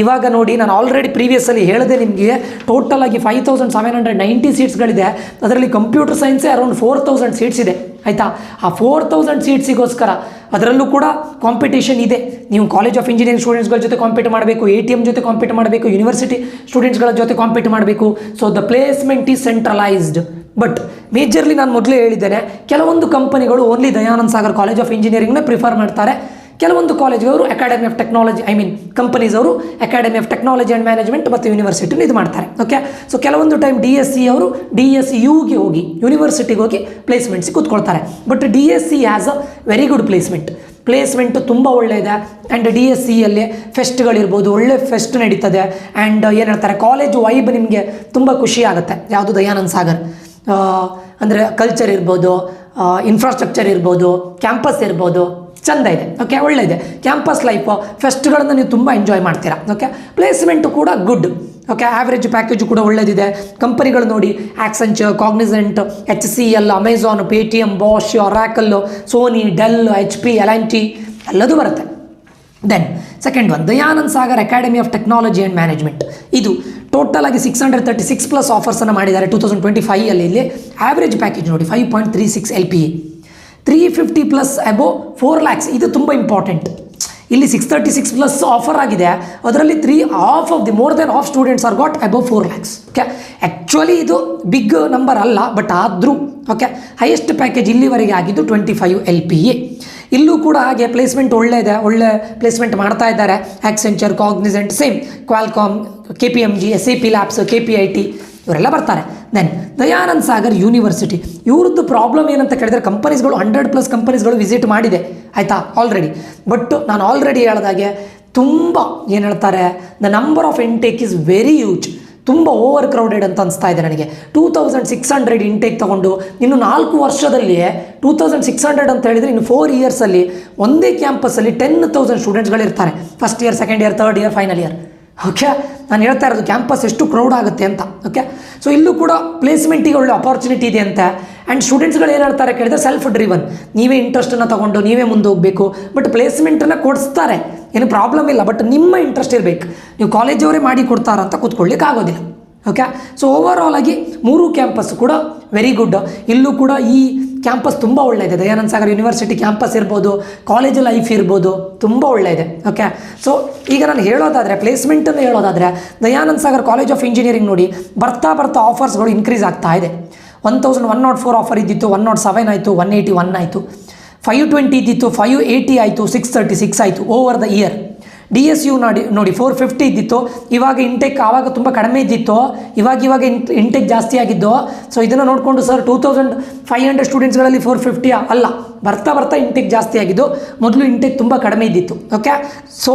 ಇವಾಗ ನೋಡಿ, ನಾನು ಆಲ್ರೆಡಿ ಪ್ರೀವಿಯಸ್ಸಲ್ಲಿ ಹೇಳಿದೆ ನಿಮಗೆ, ಟೋಟಲ್ ಆಗಿ 5790 ಸೀಟ್ಸ್ಗಳಿದೆ. ಅದರಲ್ಲಿ ಕಂಪ್ಯೂಟರ್ ಸೈನ್ಸೇ ಅರೌಂಡ್ 4000 ಸೀಟ್ಸ್ ಇದೆ. ಆಯಿತಾ? ಆ 4000 ಸೀಟ್ಸಿಗೋಸ್ಕರ ಅದರಲ್ಲೂ ಕೂಡ ಕಾಂಪಿಟೇಷನ್ ಇದೆ. ನೀವು ಕಾಲೇಜ್ ಆಫ್ ಇಂಜಿನಿಯರಿಂಗ್ ಸ್ಟೂಡೆಂಟ್ಸ್ಗಳ ಜೊತೆ ಕಾಂಪೀಟ್ ಮಾಡಬೇಕು, ATM ಜೊತೆ ಕಾಂಪೀಟ್ ಮಾಡಬೇಕು, ಯೂನಿವರ್ಸಿಟಿ ಸ್ಟೂಡೆಂಟ್ಸ್ಗಳ ಜೊತೆ ಕಾಂಪೀಟ್ ಮಾಡಬೇಕು. So the placement is centralised. But majorly ನಾನು ಮೊದಲೇ ಹೇಳಿದ್ದೇನೆ, ಕೆಲವೊಂದು ಕಂಪನಿಗಳು only Dayanand Sagar college of ಇಂಜಿನಿಯರಿಂಗ್ನೇ ಪ್ರಿಫರ್ ಮಾಡ್ತಾರೆ. ಕೆಲವೊಂದು ಕಾಲೇಜ್ಗಳು ಅಕಾಡೆಮಿ ಆಫ್ ಟೆಕ್ನಾಲಜಿ ಕಂಪನೀಸ್ ಅವರು academy of technology and management ಮತ್ತು ಯೂನಿವರ್ಸಿಟಿನ ಇದು ಮಾಡ್ತಾರೆ. ಓಕೆ, ಸೊ ಕೆಲವೊಂದು ಟೈಮ್ DSC ಅವರು DSUಗೆ ಹೋಗಿ ಯೂನಿವರ್ಸಿಟಿಗೆ ಹೋಗಿ ಪ್ಲೇಸ್ಮೆಂಟ್ಸಿಗೆ ಕೂತ್ಕೊಳ್ತಾರೆ. But DSC has a very good placement ತುಂಬ ಒಳ್ಳೆಯದೆ. ಆ್ಯಂಡ್ DSCಯಲ್ಲಿ ಫೆಸ್ಟ್ಗಳಿರ್ಬೋದು, ಒಳ್ಳೆ ಫೆಸ್ಟ್ ನಡೀತದೆ. ಆ್ಯಂಡ್ ಏನು ಹೇಳ್ತಾರೆ, ಕಾಲೇಜು ವೈಬ್ ನಿಮಗೆ ತುಂಬ ಖುಷಿ ಆಗುತ್ತೆ. ಯಾವುದು ದಯಾನಂದ್ ಸಾಗರ್ ಅಂದರೆ ಕಲ್ಚರ್ ಇರ್ಬೋದು, ಇನ್ಫ್ರಾಸ್ಟ್ರಕ್ಚರ್ ಇರ್ಬೋದು, ಕ್ಯಾಂಪಸ್ ಇರ್ಬೋದು, ಚೆಂದ ಇದೆ. ಓಕೆ, ಒಳ್ಳೆ ಇದೆ ಕ್ಯಾಂಪಸ್ ಲೈಫು, ಫೆಸ್ಟ್ಗಳನ್ನು ನೀವು ತುಂಬ ಎಂಜಾಯ್ ಮಾಡ್ತೀರಾ. ಓಕೆ, ಪ್ಲೇಸ್ಮೆಂಟು ಕೂಡ ಗುಡ್. ಓಕೆ, ಆ್ಯಾವ್ರೇಜ್ ಪ್ಯಾಕೇಜು ಕೂಡ ಒಳ್ಳೆದಿದೆ. ಕಂಪನಿಗಳು ನೋಡಿ, Accenture, Cognizant, HCL, Amazon, Paytm, Bosch, Oracle, Sony, Dell, HP, L&T ಎಲ್ಲದೂ ಬರುತ್ತೆ. Then second one, Dayanand Sagar academy of technology and management. ಇದು ಟೋಟಲ್ ಆಗಿ 636+ ಆಫರ್ಸನ್ನು ಮಾಡಿದ್ದಾರೆ 2025 ಇಲ್ಲಿ. ಆ್ಯಾವ್ರೇಜ್ ಪ್ಯಾಕೇಜ್ ನೋಡಿ 5.36 LPA, 350+ ಅಬೋ 4 lakhs. ಇದು ತುಂಬ ಇಂಪಾರ್ಟೆಂಟ್. ಇಲ್ಲಿ 636+ ಆಫರ್ ಆಗಿದೆ, ಅದರಲ್ಲಿ more than half students are got above 4 lakhs. Okay, actually ಇದು ಬಿಗ್ ನಂಬರ್ ಅಲ್ಲ, ಬಟ್ ಆದರೂ ಓಕೆ, ಹೈಯೆಸ್ಟ್ ಪ್ಯಾಕೇಜ್ ಇಲ್ಲಿವರೆಗೆ ಆಗಿದ್ದು 25 LPA. ಇಲ್ಲೂ ಕೂಡ ಹಾಗೆ ಪ್ಲೇಸ್ಮೆಂಟ್ ಒಳ್ಳೆ ಪ್ಲೇಸ್ಮೆಂಟ್ ಮಾಡ್ತಾ ಇದ್ದಾರೆ. Accenture, Cognizant, same Qualcomm, KPMG, SAP labs, KPIT ಇವರೆಲ್ಲ ಬರ್ತಾರೆ. ದೆನ್ ದಯಾನಂದ್ ಸಾಗರ್ ಯೂನಿವರ್ಸಿಟಿ, ಇವ್ರದ್ದು ಪ್ರಾಬ್ಲಮ್ ಏನಂತ ಕೇಳಿದರೆ, ಕಂಪನೀಸ್ಗಳು 100+ ಕಂಪನೀಸ್ಗಳು ವಿಸಿಟ್ ಮಾಡಿದೆ ಆಯಿತಾ ಆಲ್ರೆಡಿ. ಬಟ್ ನಾನು ಆಲ್ರೆಡಿ ಹೇಳಿದಾಗೆ ತುಂಬ ಏನು ಹೇಳ್ತಾರೆ, the number of intake is very huge. ತುಂಬ ಓವರ್ ಕ್ರೌಡೆಡ್ ಅಂತ ಅನಿಸ್ತಾ ಇದೆ ನನಗೆ. 2600 ಇಂಟೇಕ್ ತೊಗೊಂಡು ಇನ್ನು 4 ವರ್ಷದಲ್ಲಿಯೇ 2600 ಅಂತ ಹೇಳಿದರೆ, ಇನ್ನು 4 ಇಯರ್ಸಲ್ಲಿ ಒಂದೇ ಕ್ಯಾಂಪಸ್ಸಲ್ಲಿ 10,000 ಸ್ಟೂಡೆಂಟ್ಸ್ಗಳಿರ್ತಾರೆ. First year, second year, third year, final year. Okay, ನಾನು ಹೇಳ್ತಾ ಇರೋದು ಕ್ಯಾಂಪಸ್ ಎಷ್ಟು ಕ್ರೌಡ್ ಆಗುತ್ತೆ ಅಂತ. ಓಕೆ, ಸೊ ಇಲ್ಲೂ ಕೂಡ ಪ್ಲೇಸ್ಮೆಂಟಿಗೆ ಒಳ್ಳೆ ಅಪಾರ್ಚುನಿಟಿ ಇದೆ ಅಂತ. ಆ್ಯಂಡ್ ಸ್ಟೂಡೆಂಟ್ಸ್ಗಳು ಏನು ಹೇಳ್ತಾರೆ ಕೇಳಿದರೆ, ಸೆಲ್ಫ್ ಡ್ರಿವನ್, ನೀವೇ ಇಂಟ್ರೆಸ್ಟನ್ನು ತೊಗೊಂಡು ನೀವೇ ಮುಂದೆ ಹೋಗಬೇಕು. ಬಟ್ ಪ್ಲೇಸ್ಮೆಂಟನ್ನು ಕೊಡಿಸ್ತಾರೆ, ಏನು ಪ್ರಾಬ್ಲಮ್ ಇಲ್ಲ. ಬಟ್ ನಿಮ್ಮ ಇಂಟ್ರೆಸ್ಟ್ ಇರಬೇಕು. ನೀವು ಕಾಲೇಜವರೇ ಮಾಡಿ ಕೊಡ್ತಾರಂತ ಕೂತ್ಕೊಳ್ಳಿಕ್ಕೆ ಆಗೋದಿಲ್ಲ. ಓಕೆ, ಸೊ ಓವರ್ ಆಲ್ ಆಗಿ 3 ಕ್ಯಾಂಪಸ್ ಕೂಡ ವೆರಿ ಗುಡ್. ಇಲ್ಲೂ ಕೂಡ ಈ ಕ್ಯಾಂಪಸ್ ತುಂಬ ಒಳ್ಳೆಯದೆ. ದಯಾನಂದ್ ಸಾಗರ್ ಯೂನಿವರ್ಸಿಟಿ ಕ್ಯಾಂಪಸ್ ಇರ್ಬೋದು, ಕಾಲೇಜ್ ಲೈಫ್ ಇರ್ಬೋದು, ತುಂಬ ಒಳ್ಳೆಯದೆ. ಓಕೆ, ಸೊ ಈಗ ನಾನು ಹೇಳೋದಾದರೆ, ಪ್ಲೇಸ್ಮೆಂಟನ್ನು ಹೇಳೋದಾದರೆ, Dayanand Sagar college of engineering ನೋಡಿ, ಬರ್ತಾ ಆಫರ್ಸ್ಗಳು ಇನ್ಕ್ರೀಸ್ ಆಗ್ತಾ ಇದೆ. 1104 ಆಫರ್ ಇದ್ದಿತ್ತು, 107 ಆಯಿತು, 181 ಆಯಿತು, 520 ಇದ್ದಿತ್ತು, 580 ಆಯಿತು, 636 ಆಯಿತು ಓವರ್ ದ ಇಯರ್. DSU ನೋಡಿ 450 ಇದ್ದಿತ್ತು, ಇವಾಗ ಇಂಟೇಕ್ ಆವಾಗ ತುಂಬ ಕಡಿಮೆ ಇದ್ದಿತ್ತು, ಇವಾಗ ಇಂಟೇಕ್ ಜಾಸ್ತಿ ಆಗಿದ್ದು. ಸೊ ಇದನ್ನು ನೋಡಿಕೊಂಡು ಸರ್ 2500 ಸ್ಟೂಡೆಂಟ್ಸ್ಗಳಲ್ಲಿ 450 ಅಲ್ಲ, ಬರ್ತಾ ಇಂಟೇಕ್ ಜಾಸ್ತಿ ಆಗಿದ್ದು. ಮೊದಲು ಇಂಟೇಕ್ ತುಂಬ ಕಡಿಮೆ ಇದ್ದಿತ್ತು. ಓಕೆ, ಸೊ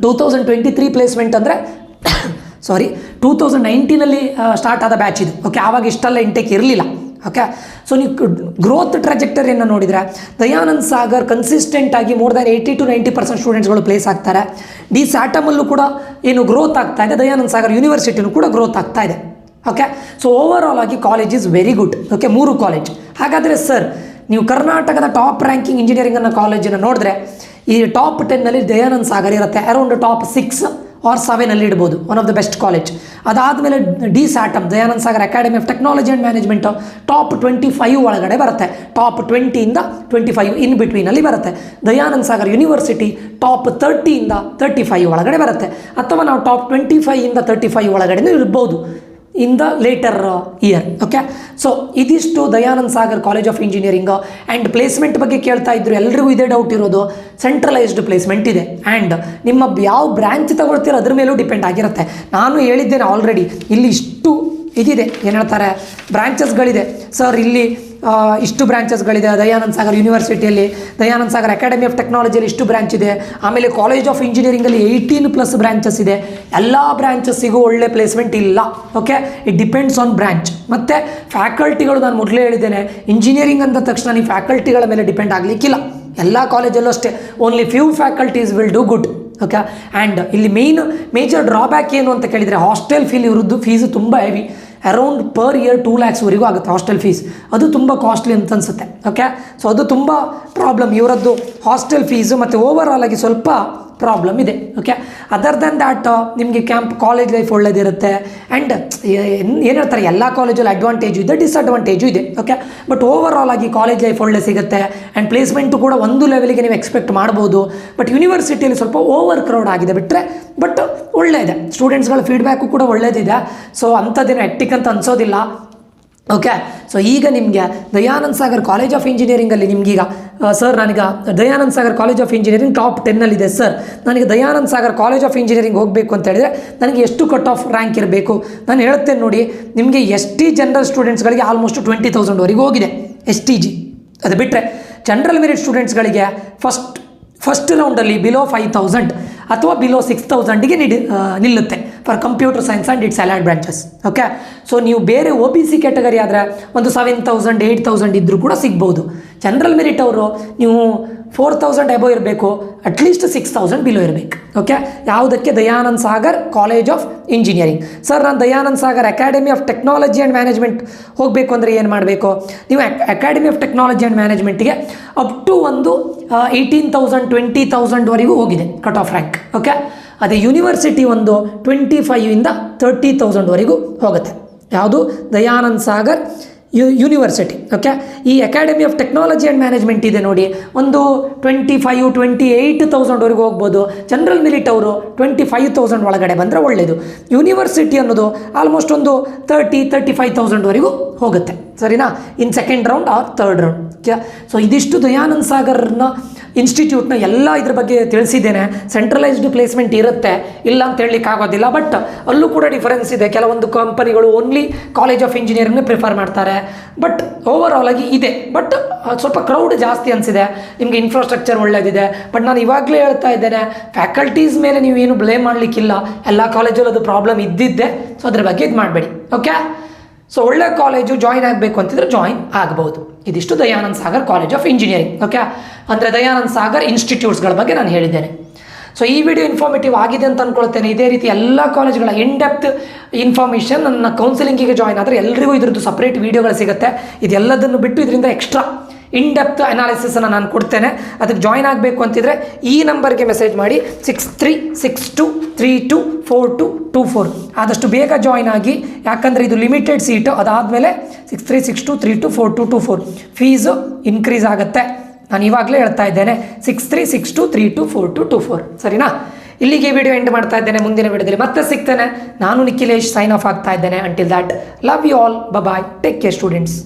2023 ಪ್ಲೇಸ್ಮೆಂಟ್ ಅಂದರೆ 2019 ಸ್ಟಾರ್ಟ್ ಆದ ಬ್ಯಾಚ್ ಇದು. ಓಕೆ, ಆವಾಗ ಇಷ್ಟೆಲ್ಲ ಇಂಟೇಕ್ ಇರಲಿಲ್ಲ. ಓಕೆ, ಸೊ ನೀವು ಗ್ರೋತ್ ಟ್ರಾಜೆಕ್ಟರಿಯನ್ನು ನೋಡಿದರೆ, ದಯಾನಂದ್ ಸಾಗರ್ ಕನ್ಸಿಸ್ಟೆಂಟ್ ಆಗಿ ಮೋರ್ ದ್ಯಾನ್ 80 to 90% ಸ್ಟೂಡೆಂಟ್ಸ್ಗಳು ಪ್ಲೇಸ್ ಆಗ್ತಾರೆ. ಸ್ಯಾಟಮಲ್ಲೂ ಕೂಡ ಏನು ಗ್ರೋತ್ ಆಗ್ತಾ ಇದೆ, ದಯಾನಂದ್ ಸಾಗರ್ ಯೂನಿವರ್ಸಿಟಿನೂ ಕೂಡ ಗ್ರೋತ್ ಆಗ್ತಾ ಇದೆ. ಓಕೆ, ಸೊ ಓವರ್ ಆಲ್ ಆಗಿ college is very good. Okay, 3 college. ಹಾಗಾದರೆ ಸರ್, ನೀವು ಕರ್ನಾಟಕದ ಟಾಪ್ ರ್ಯಾಂಕಿಂಗ್ ಇಂಜಿನಿಯರಿಂಗ್ ಅನ್ನೋ ಕಾಲೇಜನ್ನು ನೋಡಿದ್ರೆ, ಈ ಟಾಪ್ 10ನಲ್ಲಿ ದಯಾನಂದ್ ಸಾಗರ್ ಇರುತ್ತೆ. ಅರೌಂಡ್ ಟಾಪ್ 6 or 7 ಇಡ್ಬೋದು, one of the best college. ಅದಾದಮೇಲೆ ಸ್ಯಾಟಮ್, Dayanand Sagar academy of technology and management top 25 ಒಳಗಡೆ ಬರುತ್ತೆ. ಟಾಪ್ 20 25 ಇನ್ ಬಿಟ್ವೀನಲ್ಲಿ ಬರುತ್ತೆ. ದಯಾನಂದ್ ಸಾಗರ್ ಯೂನಿವರ್ಸಿಟಿ ಟಾಪ್ 30 35 ಒಳಗಡೆ ಬರುತ್ತೆ. ಅಥವಾ ನಾವು ಟಾಪ್ 25 35 ಒಳಗಡೆ ಇರ್ಬೋದು in the later year. Okay, so ಇದಿಷ್ಟು Dayanand Sagar college of engineering. And placement ಬಗ್ಗೆ ಕೇಳ್ತಾ ಇದ್ರು, ಎಲ್ರಿಗೂ ಇದೇ ಡೌಟ್ ಇರೋದು. ಸೆಂಟ್ರಲೈಸ್ಡ್ ಪ್ಲೇಸ್ಮೆಂಟ್ ಇದೆ, ಆ್ಯಂಡ್ ನಿಮ್ಮ ಯಾವ ಬ್ರ್ಯಾಂಚ್ ತಗೊಳ್ತೀರೋ ಅದ್ರ ಮೇಲೂ ಡಿಪೆಂಡ್ ಆಗಿರುತ್ತೆ. ನಾನು ಹೇಳಿದ್ದೇನೆ ಆಲ್ರೆಡಿ, ಇಲ್ಲಿ ಇಷ್ಟು ಇದಿದೆ, ಏನು ಹೇಳ್ತಾರೆ, ಬ್ರಾಂಚಸ್ಗಳಿದೆ ಸರ್. ಇಲ್ಲಿ ಇಷ್ಟು ಬ್ರಾಂಚಸ್ಗಳಿದೆ ದಯಾನಂದ್ ಸಾಗರ್ ಯೂನಿವರ್ಸಿಟಿಯಲ್ಲಿ, ದಯಾನಂದ್ ಸಾಗರ್ ಅಕಾಡೆಮಿ ಆಫ್ ಟೆಕ್ನಾಲಜಿಯಲ್ಲಿ ಇಷ್ಟು ಬ್ರಾಂಚ್ ಇದೆ. ಆಮೇಲೆ ಕಾಲೇಜ್ ಆಫ್ ಇಂಜಿನಿಯರಿಂಗಲ್ಲಿ 18+ ಬ್ರಾಂಚಸ್ ಇದೆ. ಎಲ್ಲ ಬ್ರಾಂಚಸ್ಸಿಗೂ ಒಳ್ಳೆ ಪ್ಲೇಸ್ಮೆಂಟ್ ಇಲ್ಲ. Okay, it depends on branch. ಮತ್ತು ಫ್ಯಾಕಲ್ಟಿಗಳು, ನಾನು ಮೊದಲೇ ಹೇಳಿದ್ದೇನೆ, ಇಂಜಿನಿಯರಿಂಗ್ ಅಂದ ತಕ್ಷಣ ನೀವು ಫ್ಯಾಕಲ್ಟಿಗಳ ಮೇಲೆ ಡಿಪೆಂಡ್ ಆಗಲಿಕ್ಕಿಲ್ಲ. ಎಲ್ಲ ಕಾಲೇಜಲ್ಲೂ ಅಷ್ಟೇ, only few faculties will do good. Okay, and ಇಲ್ಲಿ ಮೇಜರ್ ಡ್ರಾಬ್ಯಾಕ್ ಏನು ಅಂತ ಕೇಳಿದರೆ, ಹಾಸ್ಟೆಲ್ ಫೀಸು ತುಂಬ ಹೆವಿ. ಅರೌಂಡ್ ಪರ್ ಇಯರ್ 2 lakhsವರೆಗೂ ಆಗುತ್ತೆ ಹಾಸ್ಟೆಲ್ ಫೀಸ್. ಅದು ತುಂಬ ಕಾಸ್ಟ್ಲಿ ಅಂತ ಅನಿಸುತ್ತೆ. ಓಕೆ, ಸೊ ಅದು ತುಂಬ ಪ್ರಾಬ್ಲಮ್ ಇವರದ್ದು ಹಾಸ್ಟೆಲ್ ಫೀಸು. ಮತ್ತು ಓವರ್ ಆಲ್ ಆಗಿ ಸ್ವಲ್ಪ ಪ್ರಾಬ್ಲಮ್ ಇದೆ. ಓಕೆ, ಅದರ್ ದೆನ್ ದ್ಯಾಟ್ ನಿಮಗೆ ಕಾಲೇಜ್ ಲೈಫ್ ಒಳ್ಳೇದಿರುತ್ತೆ. ಆ್ಯಂಡ್ ಏನು ಹೇಳ್ತಾರೆ, ಎಲ್ಲ ಕಾಲೇಜಲ್ಲಿ ಅಡ್ವಾಂಟೇಜು ಇದೆ, ಡಿಸ್ಅಡ್ವಾಂಟೇಜು ಇದೆ. ಓಕೆ, ಬಟ್ ಓವರ್ ಆಲ್ ಆಗಿ ಕಾಲೇಜ್ ಲೈಫ್ ಒಳ್ಳೆ ಸಿಗುತ್ತೆ. ಆ್ಯಂಡ್ ಪ್ಲೇಸ್ಮೆಂಟು ಕೂಡ ಒಂದು ಲೆವೆಲಿಗೆ ನೀವು ಎಕ್ಸ್ಪೆಕ್ಟ್ ಮಾಡ್ಬೋದು. ಬಟ್ ಯೂನಿವರ್ಸಿಟಿಯಲ್ಲಿ ಸ್ವಲ್ಪ ಓವರ್ ಕ್ರೌಡ್ ಆಗಿದೆ ಬಿಟ್ಟರೆ, ಬಟ್ ಒಳ್ಳೆಯದೆ. ಸ್ಟೂಡೆಂಟ್ಸ್ಗಳ ಫೀಡ್ಬ್ಯಾಕು ಕೂಡ ಒಳ್ಳೇದಿದೆ. ಸೊ ಅಂಥದ್ದೇನು ಎಕ್ಟಿಕ್ ಅಂತ ಅನಿಸೋದಿಲ್ಲ. ಓಕೆ. ಸೊ ಈಗ ನಿಮಗೆ ದಯಾನಂದ ಸಾಗರ್ ಕಾಲೇಜ್ ಆಫ್ ಇಂಜಿನಿಯರಿಂಗಲ್ಲಿ ನಿಮಗೀಗ ಸರ್ ನಾನೀಗ Dayananda Sagar college of engineering top 10ನಲ್ಲಿದೆ ಸರ್, ನನಗೆ Dayananda Sagar college of engineering ಹೋಗಬೇಕು ಅಂತ ಹೇಳಿದರೆ ನನಗೆ ಎಷ್ಟು ಕಟ್ ಆಫ್ ರ್ಯಾಂಕ್ ಇರಬೇಕು? ನಾನು ಹೇಳ್ತೇನೆ ನೋಡಿ, ನಿಮಗೆ ST ಜನರಲ್ ಸ್ಟೂಡೆಂಟ್ಸ್ಗಳಿಗೆ ಆಲ್ಮೋಸ್ಟ್ 20,000ವರೆಗೂ ಹೋಗಿದೆ STG. ಅದು ಬಿಟ್ಟರೆ ಜನರಲ್ ಮೆರಿಟ್ ಸ್ಟೂಡೆಂಟ್ಸ್ಗಳಿಗೆ ಫಸ್ಟ್ ರೌಂಡಲ್ಲಿ ಬಿಲೋ 5,000 ಅಥವಾ ಬಿಲೋ 6,000ಗೆ ನಿಲ್ಲುತ್ತೆ for computer science and its allied branches. Okay. So ನೀವು ಬೇರೆ OBC ಕ್ಯಾಟಗರಿ ಆದರೆ ಒಂದು 7,000 8,000 ಇದ್ದರೂ ಕೂಡ ಸಿಗ್ಬೋದು. ಜನರಲ್ ಮೆರಿಟ್ ಅವರು ನೀವು 4,000 ಎಬೋ ಇರಬೇಕು, ಅಟ್ಲೀಸ್ಟ್ 6,000 ಬಿಲೋ ಇರಬೇಕು. ಓಕೆ. ಯಾವುದಕ್ಕೆ? Dayananda Sagar college of engineering. Sir ನಾನು Dayananda Sagar academy of technology and management ಹೋಗಬೇಕು ಅಂದರೆ ಏನು ಮಾಡಬೇಕು? ನೀವು ಅಕಾಡೆಮಿ ಆಫ್ ಟೆಕ್ನಾಲಜಿ ಆ್ಯಂಡ್ ಮ್ಯಾನೇಜ್ಮೆಂಟಿಗೆ ಅಪ್ ಟು ಒಂದು 18,000 20,000ವರೆಗೂ ಹೋಗಿದೆ ಕಟ್ ಆಫ್ ರ್ಯಾಂಕ್. ಓಕೆ. ಅದೇ ಯೂನಿವರ್ಸಿಟಿ ಒಂದು 25ಇಂದ 30,000ವರೆಗೂ ಹೋಗುತ್ತೆ. ಯಾವುದು? ದಯಾನಂದ ಸಾಗರ್ ಯೂನಿವರ್ಸಿಟಿ. ಓಕೆ. ಈ academy of technology and management ಇದೆ ನೋಡಿ, ಒಂದು 25 28,000ವರೆಗೂ ಹೋಗ್ಬೋದು. ಜನರಲ್ ಮೆರಿಟ್ ಅವರು 25,000 ಒಳಗಡೆ ಬಂದರೆ ಒಳ್ಳೆಯದು. ಯೂನಿವರ್ಸಿಟಿ ಅನ್ನೋದು ಆಲ್ಮೋಸ್ಟ್ ಒಂದು 35,000ವರೆಗೂ ಹೋಗುತ್ತೆ. ಸರಿನಾ? In second round R third round. So ಇದಿಷ್ಟು ದಯಾನಂದ ಸಾಗರ್ನ ಇನ್ಸ್ಟಿಟ್ಯೂಟ್ನ ಎಲ್ಲ ಇದ್ರ ಬಗ್ಗೆ ತಿಳಿಸಿದ್ದೇನೆ. ಸೆಂಟ್ರಲೈಸ್ಡ್ ಪ್ಲೇಸ್ಮೆಂಟ್ ಇರುತ್ತೆ, ಇಲ್ಲ ಅಂತ ಹೇಳಲಿಕ್ಕೆ ಆಗೋದಿಲ್ಲ. ಬಟ್ ಅಲ್ಲೂ ಕೂಡ ಡಿಫರೆನ್ಸ್ ಇದೆ. ಕೆಲವೊಂದು ಕಂಪನಿಗಳು ಓನ್ಲಿ ಕಾಲೇಜ್ ಆಫ್ ಇಂಜಿನಿಯರಿಂಗ್ನೇ ಪ್ರಿಫರ್ ಮಾಡ್ತಾರೆ. ಬಟ್ ಓವರ್ ಆಲ್ ಆಗಿ ಇದೆ. ಬಟ್ ಸ್ವಲ್ಪ ಕ್ರೌಡ್ ಜಾಸ್ತಿ ಅನಿಸಿದೆ. ನಿಮಗೆ ಇನ್ಫ್ರಾಸ್ಟ್ರಕ್ಚರ್ ಒಳ್ಳೆಯದಿದೆ. ಬಟ್ ನಾನು ಇವಾಗಲೇ ಹೇಳ್ತಾ ಇದ್ದೇನೆ, ಫ್ಯಾಕಲ್ಟೀಸ್ ಮೇಲೆ ನೀವೇನು ಬ್ಲೇಮ್ ಮಾಡಲಿಕ್ಕಿಲ್ಲ. ಎಲ್ಲ ಕಾಲೇಜಲ್ಲೂ ಅದು ಪ್ರಾಬ್ಲಮ್ ಇದ್ದಿದ್ದೆ. ಸೊ ಅದ್ರ ಬಗ್ಗೆ ಇದು ಮಾಡಬೇಡಿ. ಓಕೆ. ಸೊ ಒಳ್ಳೆ ಕಾಲೇಜು ಜಾಯಿನ್ ಆಗಬೇಕು ಅಂತಿದ್ರೆ ಜಾಯಿನ್ ಆಗ್ಬೋದು. ಇದಿಷ್ಟು Dayananda Sagar college of engineering. Okay. ಅಂದರೆ ದಯಾನಂದ ಸಾಗರ್ ಇನ್ಸ್ಟಿಟ್ಯೂಟ್ಸ್ಗಳ ಬಗ್ಗೆ ನಾನು ಹೇಳಿದ್ದೇನೆ. ಸೊ ಈ ವಿಡಿಯೋ ಇನ್ಫಾರ್ಮೇಟಿವ್ ಆಗಿದೆ ಅಂತ ಅಂದ್ಕೊಳ್ತೇನೆ. ಇದೇ ರೀತಿ ಎಲ್ಲ ಕಾಲೇಜ್ಗಳ ಇನ್ ಡೆಪ್ತ್ ಇನ್ಫಾರ್ಮೇಷನ್ ನನ್ನ ಕೌನ್ಸಿಲಿಂಗಿಗೆ ಜಾಯಿನ್ ಆದರೆ ಎಲ್ರಿಗೂ ಇದ್ರದ್ದು ಸಪ್ರೇಟ್ ವೀಡಿಯೋಗಳು ಸಿಗುತ್ತೆ. ಇದೆಲ್ಲದನ್ನು ಬಿಟ್ಟು ಇದರಿಂದ ಎಕ್ಸ್ಟ್ರಾ ಇನ್ ಡೆಪ್ತ್ ಅನಾಲಿಸಿಸನ್ನು ನಾನು ಕೊಡ್ತೇನೆ. ಅದಕ್ಕೆ ಜಾಯಿನ್ ಆಗಬೇಕು ಅಂತಿದ್ರೆ ಈ ನಂಬರ್ಗೆ ಮೆಸೇಜ್ ಮಾಡಿ 6362324224. ಆದಷ್ಟು ಬೇಗ ಜಾಯಿನ್ ಆಗಿ, ಯಾಕಂದರೆ ಇದು ಲಿಮಿಟೆಡ್ ಸೀಟು. ಅದಾದಮೇಲೆ 6362324224 ಫೀಸು ಇನ್ಕ್ರೀಸ್ ಆಗುತ್ತೆ. ನಾನು ಇವಾಗಲೇ ಹೇಳ್ತಾ ಇದ್ದೇನೆ, 6362324224. ಸರಿನಾ? ಇಲ್ಲಿಗೆ ವಿಡಿಯೋ ಎಂಡ್ ಮಾಡ್ತಾ ಇದ್ದೇನೆ. ಮುಂದಿನ ವಿಡಿಯೋದಲ್ಲಿ ಮತ್ತೆ ಸಿಗ್ತೇನೆ. ನಾನು ನಿಖಿಲೇಶ್ ಸೈನ್ ಆಫ್ ಆಗ್ತಾ ಇದ್ದೇನೆ. Until that, love you all, bye, take care students.